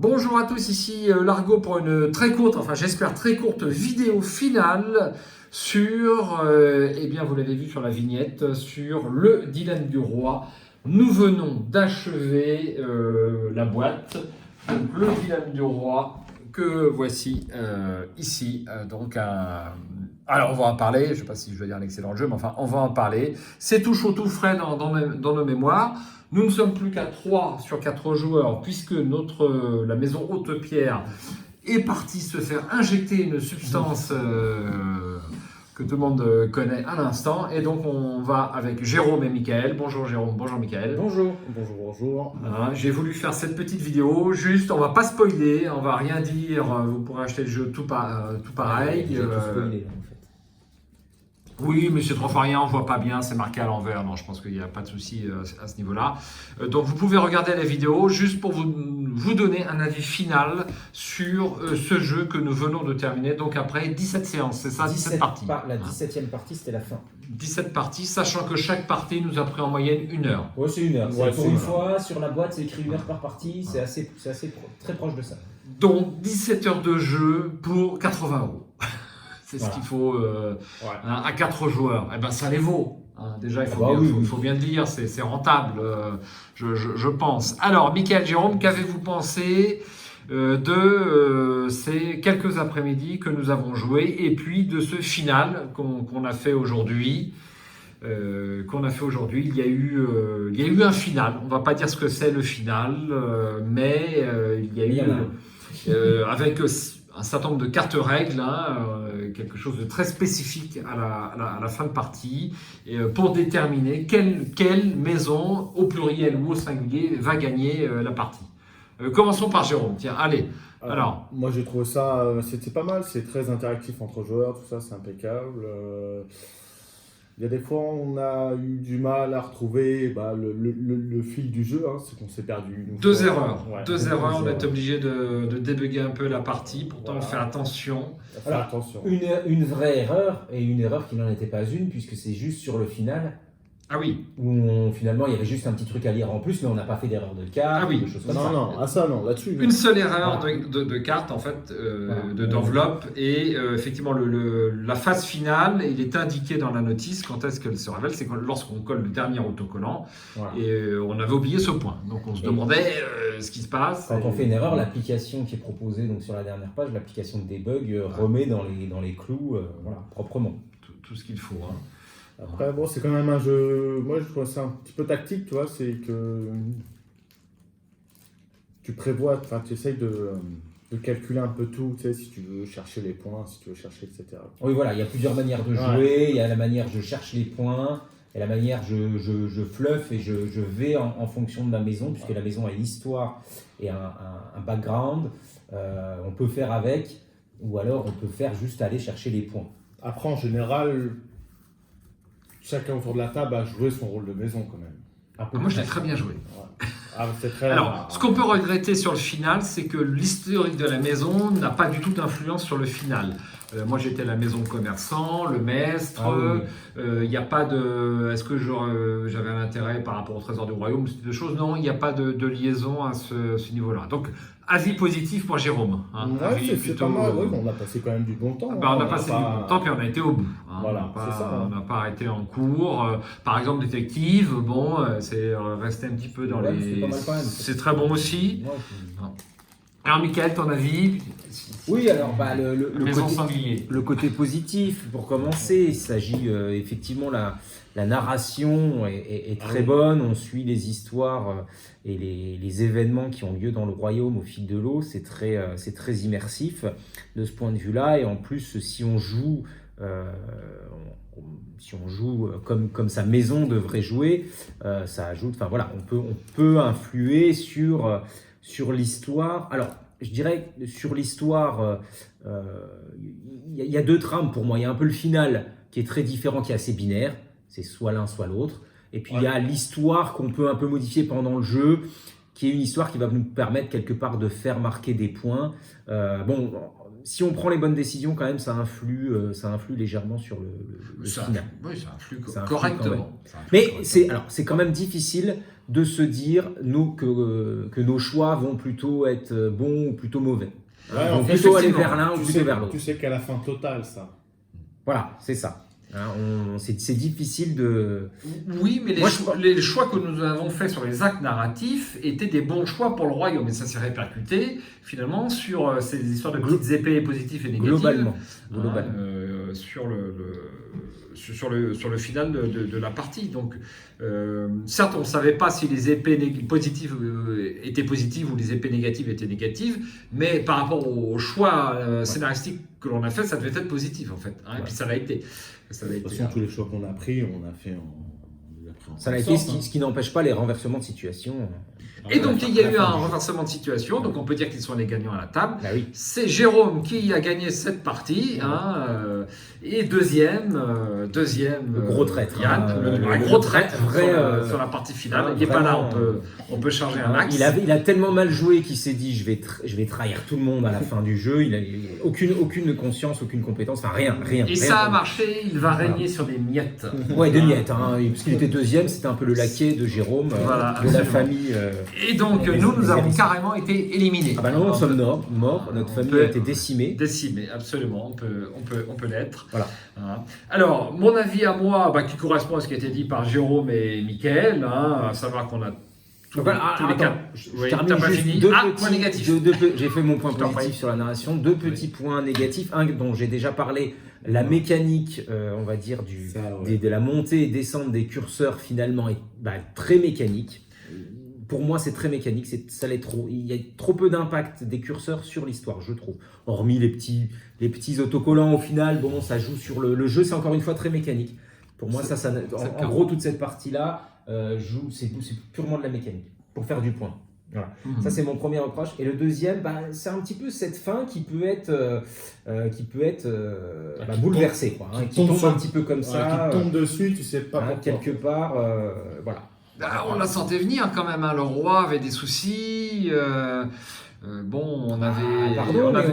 Bonjour à tous, ici Largo pour une très courte, enfin j'espère très courte vidéo finale sur, eh bien vous l'avez vu sur la vignette, sur le Dylan du Roi. Nous venons d'achever la boîte, donc le Dylan du Roi que voici ici. Alors on va en parler, je ne sais pas si je veux dire un excellent jeu, mais enfin on va en parler. C'est tout chaud, tout frais dans nos mémoires. Nous ne sommes plus qu'à 3 sur 4 joueurs puisque la maison Haute-Pierre est partie se faire injecter une substance que tout le monde connaît à l'instant. Et donc on va avec Jérôme et Michael. Bonjour Jérôme, bonjour Michael. Bonjour, bonjour, bonjour. Voilà, j'ai voulu faire cette petite vidéo, juste, on va pas spoiler, on va rien dire, vous pourrez acheter le jeu tout pareil. J'ai tout spoilé, là, en fait. Oui, mais c'est trop fois rien, on voit pas bien, c'est marqué à l'envers. Non, je pense qu'il n'y a pas de souci à ce niveau-là. Donc vous pouvez regarder la vidéo juste pour vous donner un avis final sur ce jeu que nous venons de terminer. Donc après 17 séances, c'est ça, 17 parties. La 17e partie, c'était la fin. 17 parties, sachant que chaque partie nous a pris en moyenne 1 heure. Ouais, c'est 1 heure. Ouais, pour une fois, sur la boîte, c'est écrit 1 heure par partie. C'est assez très proche de ça. Donc 17 heures de jeu pour 80 €. C'est ce qu'il faut à 4 joueurs. Eh ben, ça les vaut. Déjà, il faut bien le dire, c'est rentable, je pense. Alors, Michael, Jérôme, qu'avez-vous pensé de ces quelques après-midi que nous avons joué et puis de ce final qu'on a fait aujourd'hui il y a eu un final. On ne va pas dire ce que c'est le final, mais il y a eu avec un certain nombre de cartes règles, quelque chose de très spécifique à la fin de partie, pour déterminer quelle maison, au pluriel ou au singulier, va gagner la partie. Commençons par Jérôme. Tiens, allez. Alors. Moi, j'ai trouvé ça, c'était pas mal, c'est très interactif entre joueurs, tout ça, c'est impeccable. Il y a des fois, on a eu du mal à retrouver le fil du jeu, c'est qu'on s'est perdu. Deux erreurs, on est obligé de débugger un peu la partie, pourtant on fait attention. Alors, une vraie erreur, et une erreur qui n'en était pas une, puisque c'est juste sur le final. Ah oui. Où finalement il y avait juste un petit truc à lire en plus, mais on n'a pas fait d'erreur de carte. Ah oui. Des choses comme ça. Non, là-dessus. Une seule erreur de carte en fait, d'enveloppe, et effectivement la phase finale, il est indiqué dans la notice quand est-ce qu'elle se révèle, c'est lorsqu'on colle le dernier autocollant, et on avait oublié ce point, donc on se demandait ce qui se passe. Quand on fait une erreur, l'application qui est proposée donc sur la dernière page, l'application de debug remet dans les clous, proprement. Tout ce qu'il faut. Après, bon, c'est quand même un jeu. Moi, je trouve ça un petit peu tactique, tu vois. C'est que tu prévois, enfin, tu essayes de calculer un peu tout, tu sais, si tu veux chercher les points, si tu veux chercher, etc. Oui, voilà, il y a plusieurs manières de jouer. Il y a la manière je cherche les points, et la manière je fluffe et je vais en fonction de la maison, puisque la maison a une histoire et un background. On peut faire avec, ou alors on peut faire juste aller chercher les points. Après, en général, chacun autour de la table a joué son rôle de maison quand même. Moi, je l'ai très bien joué. Alors, ce qu'on peut regretter sur le final, c'est que l'historique de la maison n'a pas du tout d'influence sur le final. Moi, j'étais la maison commerçant, le maître. Il n'y a pas de. Est-ce que j'avais un intérêt par rapport au trésor du royaume, ce type de choses? Non, il n'y a pas de liaison à ce niveau-là. Donc, avis positif pour Jérôme. C'est pas mal. On a passé quand même du bon temps. On a passé du bon temps, puis on a été au bout. Voilà, on n'a pas arrêté en cours. Par exemple, détective, c'est resté un petit peu dans les. C'est très bon aussi. Alors, Michael, ton avis? Oui, alors le côté positif, pour commencer, il s'agit effectivement, la narration est très bonne, on suit les histoires et les événements qui ont lieu dans le royaume au fil de l'eau, c'est très immersif de ce point de vue-là, et en plus, si on joue comme sa maison devrait jouer, ça ajoute, enfin voilà, on peut influer sur l'histoire. Alors, je dirais, sur l'histoire, il y a deux trames pour moi. Il y a un peu le final qui est très différent, qui est assez binaire. C'est soit l'un, soit l'autre. Et puis, il y a l'histoire qu'on peut un peu modifier pendant le jeu, qui est une histoire qui va nous permettre quelque part de faire marquer des points. si on prend les bonnes décisions, quand même, ça influe légèrement sur le Ça final. influe, oui, ça influe Ça influe quand même. correctement. Ça influe Mais correctement. c'est quand même difficile de se dire que nos choix vont plutôt être bons ou plutôt mauvais. Ouais, Vont en fait, plutôt aller effectivement, vers l'un ou Tu plutôt sais, vers l'autre. tu sais qu'à la fin totale, ça. Voilà, c'est ça. Hein, c'est difficile de... Oui, mais Moi, je- les choix que nous avons faits sur les actes narratifs étaient des bons choix pour le royaume. Et ça s'est répercuté, finalement, sur ces histoires de petites épées positives et négatives. Globalement. Sur le final de la partie. Donc, certes, on ne savait pas si les épées positives étaient positives ou les épées négatives étaient négatives, mais par rapport au choix scénaristique que l'on a fait, ça devait être positif, en fait. Hein, et puis ça l'a été. Ça l'a De été. toute façon, tous les choix qu'on a pris, on a fait en Ça a été ce qui n'empêche pas les renversements de situation. Et donc, il y a eu un renversement de situation, donc on peut dire qu'ils sont les gagnants à la table. Bah oui. C'est Jérôme qui a gagné cette partie, hein, et deuxième, Le gros traître. Yann, Hein, le gros traître vrai, sur la partie finale. hein, Il n'est pas là, vraiment, on peut charger un axe. Il a tellement mal joué qu'il s'est dit je vais trahir tout le monde à la fin du jeu. Il a aucune conscience, aucune compétence, enfin rien. Et ça a marché, il va régner sur des miettes. Ouais, des miettes, hein, parce qu'il était deuxième, c'était un peu le laquais de Jérôme, Voilà, de la absolument. famille. Et donc, nous avons carrément été éliminés. Ah bah non, nous sommes morts, notre famille a été décimée. Décimé, absolument, on peut l'être. Voilà. Hein. Alors, mon avis à moi, qui correspond à ce qui a été dit par Jérôme et Mickaël, hein, à savoir qu'on a tous les quatre. Je Oui, termine t'as pas juste fini. deux Ah, petits, point négatif. j'ai fait mon point Je t'en positif prie. sur la narration, deux petits points négatifs, un dont j'ai déjà parlé, la mécanique, on va dire, Ça, ouais. de la montée et descente des curseurs finalement est très mécanique. Pour moi, c'est très mécanique, ça l'est trop. Il y a trop peu d'impact des curseurs sur l'histoire, je trouve. Hormis les petits autocollants au final, bon, ça joue sur le jeu, c'est encore une fois très mécanique. Pour moi, en gros, toute cette partie-là, c'est purement de la mécanique, pour faire du point. Voilà. Mhm. Ça, c'est mon premier reproche. Et le deuxième, c'est un petit peu cette fin qui peut être bouleversée, quoi, hein, qui tombe un petit peu comme ça, qui tombe dessus, tu sais pas pourquoi. quelque part, voilà. On la sentait venir quand même, hein. Le roi avait des soucis. On avait.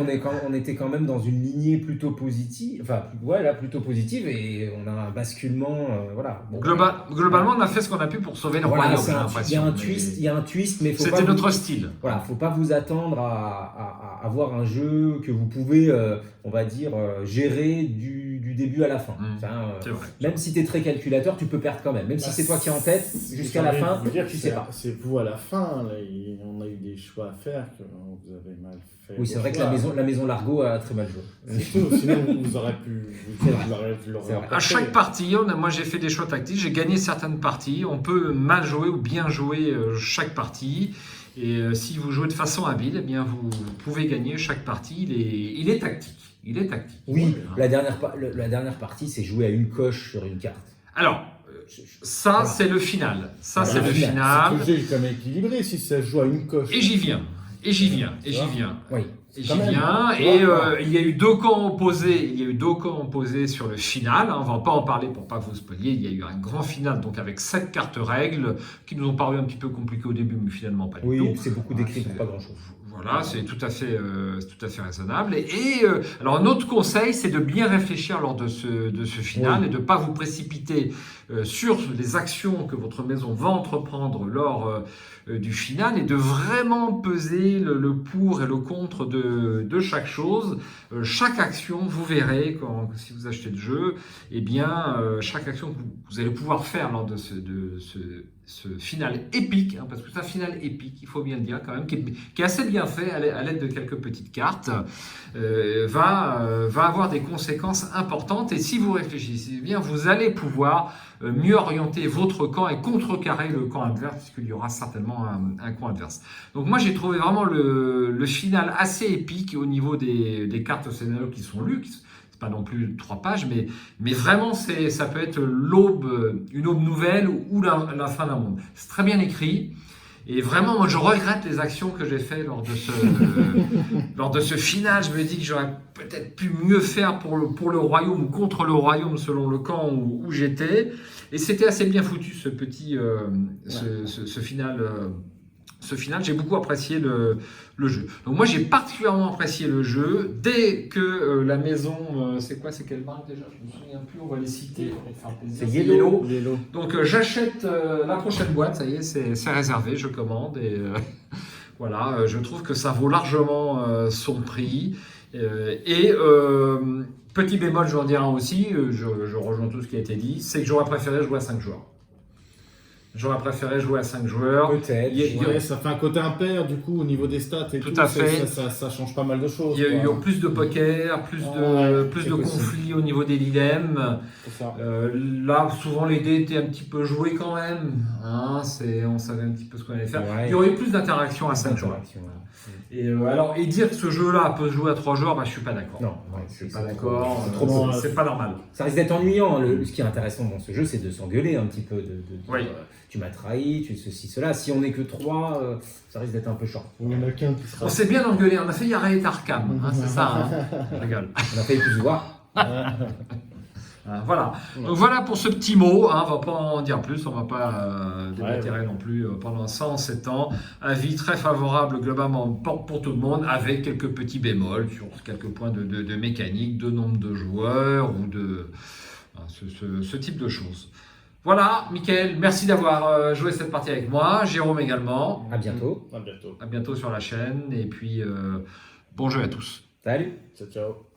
Mais on était quand même dans une lignée plutôt positive, plutôt positive, et on a un basculement, voilà. Bon, Globalement, on a fait ce qu'on a pu pour sauver le voilà, royaume. il y a l'impression, il y a un twist, mais C'était notre style. Voilà, faut pas vous attendre à avoir un jeu que vous pouvez, on va dire, gérer du début à la fin. Enfin, C'est vrai. même si tu es très calculateur, tu peux perdre quand même. Même si c'est toi qui es en tête, jusqu'à la fin, tu sais pas. C'est vous à la fin, là, on a eu des choix à faire que vous avez mal fait. Oui, c'est vrai que choix. la maison Largo a très mal joué. C'est tout, sinon vous aurez pu. C'est vrai. Vous l'aurez C'est vrai. À chaque partie, moi j'ai fait des choix tactiques, j'ai gagné certaines parties. On peut mal jouer ou bien jouer chaque partie. Et si vous jouez de façon habile, eh bien vous pouvez gagner chaque partie. Il est tactique. Il est tactique. Oui, Voilà. la dernière partie, c'est jouer à une coche sur une carte. Alors, ça Voilà. c'est le final. Ça Voilà, c'est le final. final. Le jeu est quand même équilibré si ça se joue à une coche. Et j'y viens. Oui, Et j'y viens. tu Et vois, il y a eu deux camps opposés sur le final. On va pas en parler pour pas vous spoiler. Il y a eu un grand final donc avec 7 cartes règles qui nous ont paru un petit peu compliquées au début, mais finalement pas du Oui, tout. c'est beaucoup d'écrit Ah, pour pas grand-chose. Voilà, c'est tout à fait raisonnable. Alors un autre conseil, c'est de bien réfléchir lors de ce final et de ne pas vous précipiter sur les actions que votre maison va entreprendre lors du final et de vraiment peser le pour et le contre de chaque chose. Chaque action, vous verrez, si vous achetez le jeu, eh bien, chaque action que vous allez pouvoir faire lors de ce final épique, hein, parce que c'est un final épique, il faut bien le dire quand même, qui est assez bien fait à l'aide de quelques petites cartes, va avoir des conséquences importantes. Et si vous réfléchissez bien, vous allez pouvoir mieux orienter votre camp et contrecarrer le camp adverse, puisqu'il y aura certainement un camp adverse. Donc moi j'ai trouvé vraiment le final assez épique au niveau des cartes scénario qui sont lues. C'est pas non plus 3 pages, mais vraiment ça peut être une aube nouvelle ou la fin d'un monde. C'est très bien écrit. Et vraiment, moi, je regrette les actions que j'ai faites lors de ce final. Je me dis que j'aurais peut-être pu mieux faire pour le royaume ou contre le royaume selon le camp où j'étais. Et c'était assez bien foutu, ce final ce final, j'ai beaucoup apprécié le jeu. Donc moi, j'ai particulièrement apprécié le jeu. Dès que la maison, c'est quoi, c'est quelle marque déjà? Je me souviens plus, on va les citer. C'est Yellow. Donc j'achète la prochaine boîte, ça y est, c'est réservé, je commande et voilà, je trouve que ça vaut largement son prix. Petit bémol, je vais en dire un aussi, je rejoins tout ce qui a été dit, c'est que j'aurais préféré jouer à 5 joueurs. J'aurais préféré jouer à 5 joueurs. Peut-être. Ouais, ça fait un côté impair du coup au niveau des stats et Tout tout. à fait. Ça change pas mal de choses. Il y a eu quoi. plus de poker, plus de conflits au niveau des dilemmes. C'est ça. Là, souvent les dés étaient un petit peu joués quand même. Hein, on savait un petit peu ce qu'on allait faire. Ouais. Il y aurait eu plus d'interaction à 5 joueurs. Et dire que ce jeu-là peut se jouer à 3 joueurs, je suis pas d'accord. Non, Je suis pas d'accord. c'est trop C'est pas normal. Ça risque d'être ennuyant. Ce qui est intéressant dans ce jeu, c'est de s'engueuler un petit peu. Oui. Tu m'as trahi, tu ceci, cela. Si on n'est que 3, ça risque d'être un peu short. Il y en a qu'un qui sera. On s'est bien engueulé. On a fait Yara et Tarkam. Hein, c'est ça. Hein. Je rigole. On a failli plus voir. Voilà. Donc voilà pour ce petit mot. Hein, on va pas en dire plus. On va pas dématérer non plus pendant 107 ans. Avis très favorable globalement pour tout le monde, avec quelques petits bémols sur quelques points de mécanique, de nombre de joueurs ou de ce type de choses. Voilà, Mickaël, merci d'avoir joué cette partie avec moi. Jérôme également. À bientôt. À bientôt. À bientôt sur la chaîne. Et puis, bon jeu à tous. Salut. Ciao, ciao.